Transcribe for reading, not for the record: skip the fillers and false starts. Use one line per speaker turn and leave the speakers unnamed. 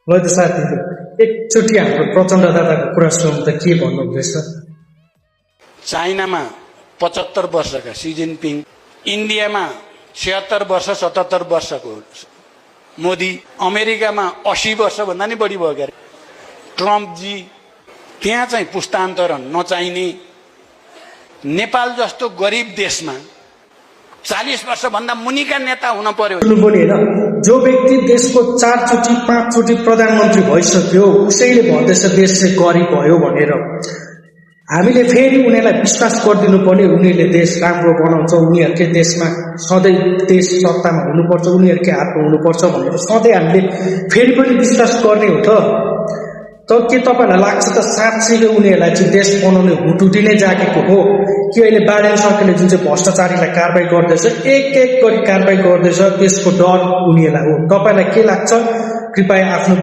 ल त साथीहरु, एकचोटि हाम्रो प्रचण्ड दादाको कुरा सुनौँ त के भन्नुहुँदैछ।
चाइनामा 75 वर्षका सी जिनपिङ, इन्डियामा 76 वर्ष 77 वर्षको मोदी, अमेरिकामा 80 वर्ष भन्दा नि बढी भयो क्यारे ट्रम्पजी। त्यहाँ चाहिँ पुस्तान्तरण नचाहिने नेपाल जस्तो गरिब देशमा 40 वर्ष भन्दा मुनिका नेता हुन पर्यो।
जो व्यक्ति देशको 4 चोटि 5 चोटि प्रधानमन्त्री भइसक्यो उसैले भन्दैछ देश चाहिँ गरिब भयो भनेर। हामीले फेरि उनीहरूलाई विश्वास गरिदिनु पर्ने, उनीहरूले देश राम्रो बनाउँछ, उनीहरूकै देशमा सधैँ देश सत्तामा हुनुपर्छ, उनीहरूकै हातमा हुनुपर्छ भनेर सधैँ हामीले फेरि पनि विश्वास गर्ने हो त के तपाईहरुलाई लाग्छ त साँच्चै उनीहरूलाई चाहिँ देश बनाउने हुटुटी नै जागेको हो कि अहिले बाडेन सरकारले जुन चाहिँ भ्रष्टाचारीलाई कारबाही गर्दैछ, एक एक गरी कारबाही गर्दैछ, त्यसको डर उनीहरूलाई हो? तपाईलाई के लाग्छ? कृपया आफ्नो